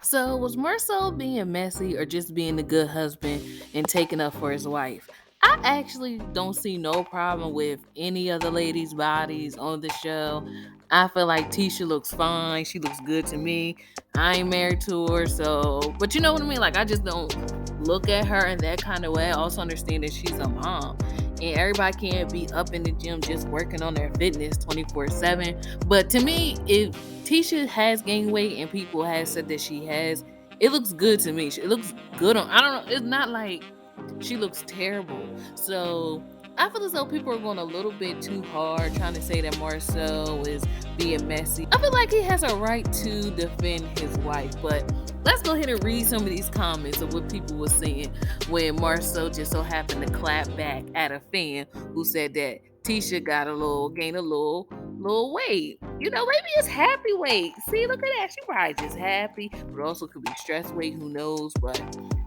So, was Marsau being messy or just being a good husband and taking up for his wife? I actually don't see no problem with any of the ladies' bodies on the show. I feel like Tisha looks fine. She looks good to me. I ain't married to her, so, but you know what I mean? Like, I just don't look at her in that kind of way. I also understand that she's a mom. And everybody can't be up in the gym just working on their fitness 24/7. But to me, if Tisha has gained weight and people have said that she has, it looks good to me. It looks good on, I don't know, it's not like she looks terrible. So I feel as though people are going a little bit too hard trying to say that Marsau is being messy. I feel like he has a right to defend his wife, but let's go ahead and read some of these comments of what people were saying when Marsau just so happened to clap back at a fan who said that Tisha got gained a little weight. You know, maybe it's happy weight. See, look at that. She probably just happy, but also could be stress weight. Who knows? But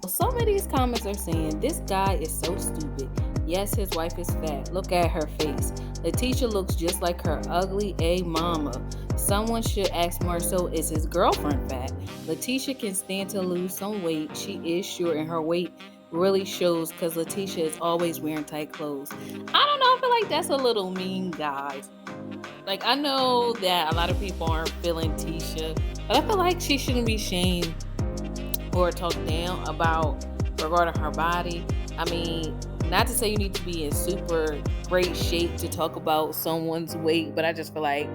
some of these comments are saying this guy is so stupid. Yes, his wife is fat. Look at her face. Letitia looks just like her ugly A mama. Someone should ask Marsau, is his girlfriend fat? Letitia can stand to lose some weight. She is short and her weight really shows because Letitia is always wearing tight clothes. I don't know. I feel like that's a little mean, guys. Like, I know that a lot of people aren't feeling Tisha, but I feel like she shouldn't be shamed or talked down about regarding her body. I mean, not to say you need to be in super great shape to talk about someone's weight, but I just feel like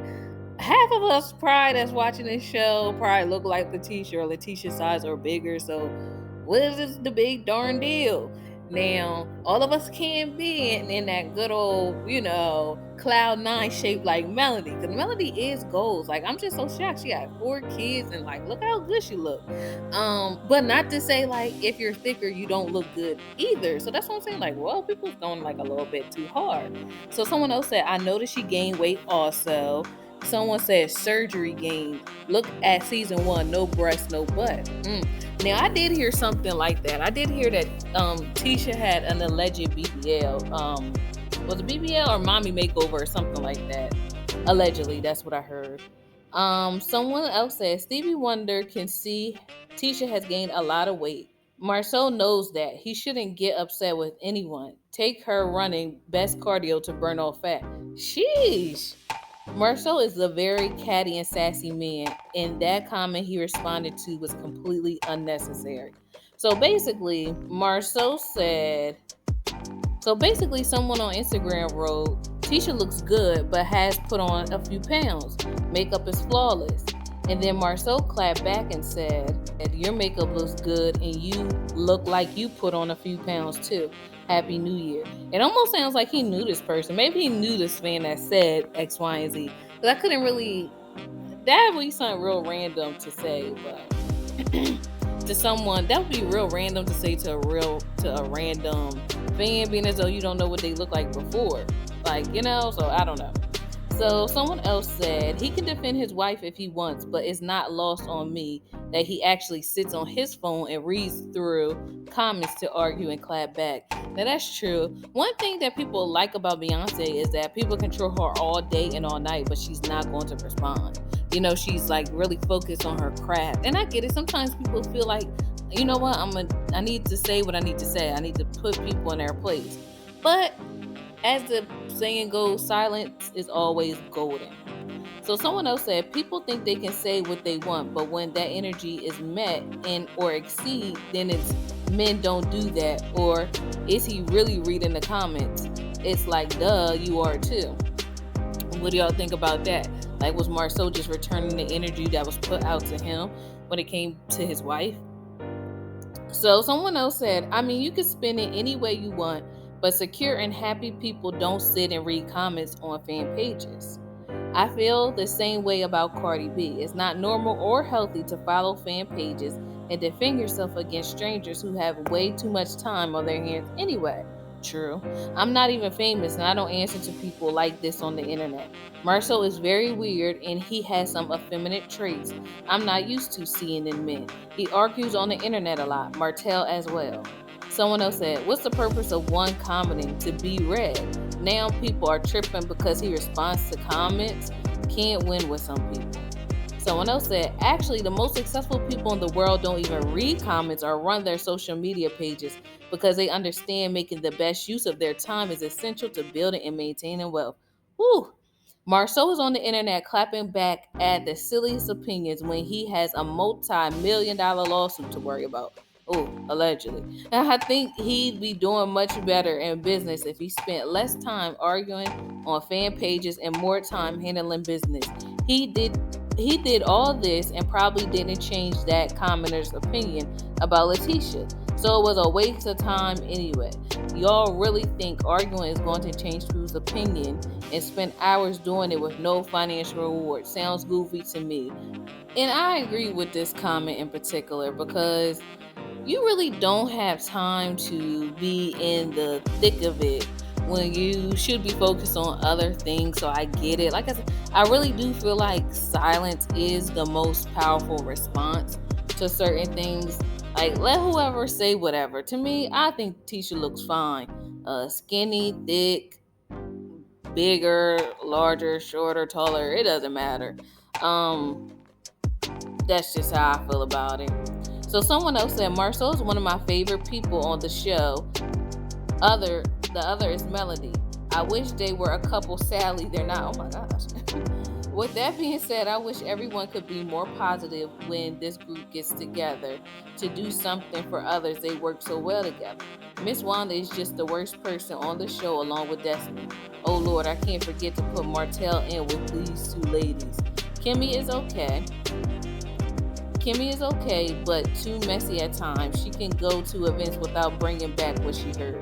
half of us probably that's watching this show probably look like Letitia or Letitia's size or bigger. So what is this the big darn deal? Now, all of us can't be in that good old, cloud nine shape like Melody. Because Melody is goals. Like, I'm just so shocked. She got 4 kids and like look how good she look. But not to say like if you're thicker, you don't look good either. So that's what I'm saying. Like, well, people's going like a little bit too hard. So someone else said, I noticed she gained weight also. Someone said surgery gained. Look at season 1, no breast, no butt. Now I did hear something like that. I did hear that Tisha had an alleged BBL. Was it BBL or mommy makeover or something like that? Allegedly, that's what I heard. Someone else said Stevie Wonder can see Tisha has gained a lot of weight. Marcel knows that. He shouldn't get upset with anyone. Take her running best cardio to burn off fat. Sheesh. Marcel is a very catty and sassy man, and that comment he responded to was completely unnecessary. So basically, Marcel said, someone on Instagram wrote, Tisha looks good, but has put on a few pounds. Makeup is flawless. And then Marcel clapped back and said, your makeup looks good and you look like you put on a few pounds too. Happy New Year. It almost sounds like he knew this person. Maybe he knew this fan that said X, Y, and Z. Because I couldn't really, that would be something real random to say, but to someone, that would be real random to say to a random fan, being as though you don't know what they look like before. Like, so I don't know. So someone else said he can defend his wife if he wants, but it's not lost on me that he actually sits on his phone and reads through comments to argue and clap back. Now that's true. One thing that people like about Beyonce is that people control her all day and all night, but she's not going to respond. She's like really focused on her craft. And I get it. Sometimes people feel like, you know what, I need to say what I need to say. I need to put people in their place. But as the saying goes, silence is always golden. So someone else said, people think they can say what they want, but when that energy is met and or exceed, then it's men don't do that. Or is he really reading the comments? It's like, duh, you are too. What do y'all think about that? Like, was Marceau just returning the energy that was put out to him when it came to his wife? So someone else said, I mean, you can spin it any way you want, but secure and happy people don't sit and read comments on fan pages. I feel the same way about Cardi B. It's not normal or healthy to follow fan pages and defend yourself against strangers who have way too much time on their hands anyway. True. I'm not even famous and I don't answer to people like this on the internet. Marcel is very weird and he has some effeminate traits I'm not used to seeing in men. He argues on the internet a lot, Martell as well. Someone else said, what's the purpose of one commenting to be read? Now people are tripping because he responds to comments. Can't win with some people. Someone else said, actually, the most successful people in the world don't even read comments or run their social media pages because they understand making the best use of their time is essential to building and maintaining wealth. Whew. Marsau is on the internet clapping back at the silliest opinions when he has a multi-million-dollar lawsuit to worry about. Oh, allegedly. And I think he'd be doing much better in business if he spent less time arguing on fan pages and more time handling business. He did he did all this and probably didn't change that commenter's opinion about Letitia. So it was a waste of time anyway. Y'all really think arguing is going to change people's opinion and spend hours doing it with no financial reward? Sounds goofy to me. And I agree with this comment in particular because you really don't have time to be in the thick of it when you should be focused on other things. So I get it. Like I said, I really do feel like silence is the most powerful response to certain things. Like, let whoever say whatever. To me, I think Tisha looks fine. Skinny, thick, bigger, larger, shorter, taller, it doesn't matter. That's just how I feel about it. So someone else said Marsau is one of my favorite people on the show. The other is Melody. I wish they were a couple. Sadly, they're not. Oh my gosh. With that being said, I wish everyone could be more positive when this group gets together to do something for others. They work so well together. Miss Wanda is just the worst person on the show along with Destiny. Oh Lord, I can't forget to put Martell in with these two ladies. Kimmy is okay. Kimmy is okay, but too messy at times. She can go to events without bringing back what she heard.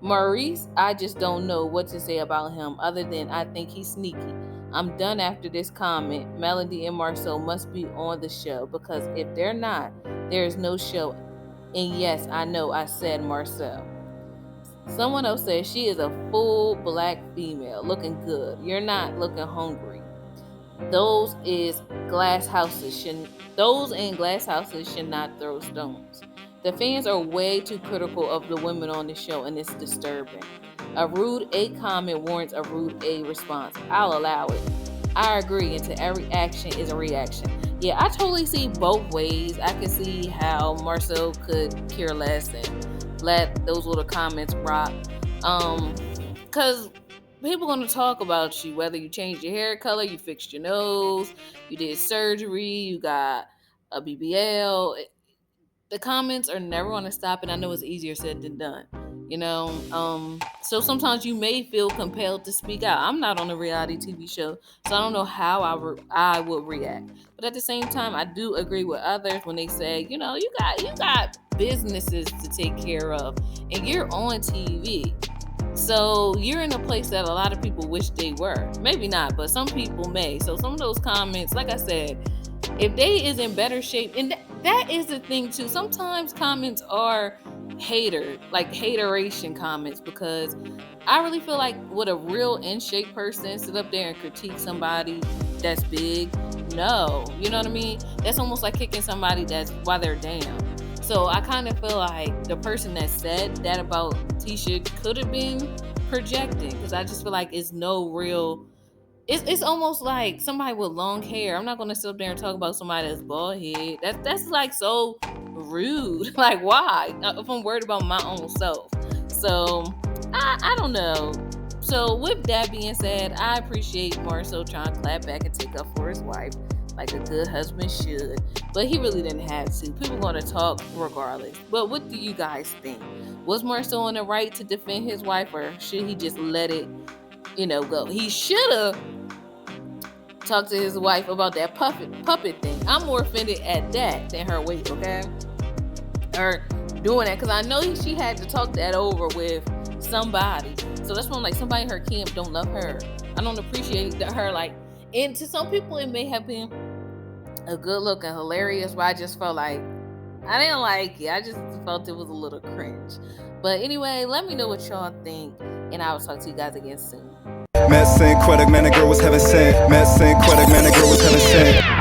Maurice, I just don't know what to say about him other than I think he's sneaky. I'm done after this comment. Melody and Marsau must be on the show because if they're not, there is no show. And yes, I know I said Marsau. Someone else says she is a full black female, looking good. You're not looking hungry. Those in glass houses should not throw stones. The fans are way too critical of the women on the show, and it's disturbing. A rude A comment warrants a rude A response. I'll allow it. I agree, and to every action is a reaction. Yeah, I totally see both ways. I can see how Marsau could care less and let those little comments rock. Because people gonna talk about you, whether you changed your hair color, you fixed your nose, you did surgery, you got a BBL. The comments are never gonna stop, and I know it's easier said than done. So sometimes you may feel compelled to speak out. I'm not on a reality TV show, so I don't know how I would react. But at the same time, I do agree with others when they say, you got businesses to take care of, and you're on TV. So you're in a place that a lot of people wish they were. Maybe not, but some people may. So some of those comments, like I said, if they is in better shape, and that is the thing too. Sometimes comments are hateration comments, because I really feel like would a real in shape person sit up there and critique somebody that's big? No, you know what I mean? That's almost like kicking somebody that's while they're down. So I kind of feel like the person that said that about Tisha could have been projecting, because I just feel like it's no real. It's almost like somebody with long hair. I'm not gonna sit up there and talk about somebody that's bald head. That's like so rude. Like, why? If I'm worried about my own self. So I don't know. So with that being said, I appreciate Marsau trying to clap back and take up for his wife like a good husband should. But he really didn't have to. People gonna talk regardless. But what do you guys think? Was Marsau on the right to defend his wife, or should he just let it, go? He should have talked to his wife about that puppet thing. I'm more offended at that than her weight, okay? Her doing that, because I know she had to talk that over with somebody. So that's when, like, somebody in her camp don't love her. I don't appreciate her, like, and to some people it may have been a good look and hilarious, but I just felt like I didn't like it. I just felt it was a little cringe. But anyway, let me know what y'all think, and I will talk to you guys again soon. Met Synquette, man, the girl was heaven sent. Met Synquette, man, the girl was heaven sent.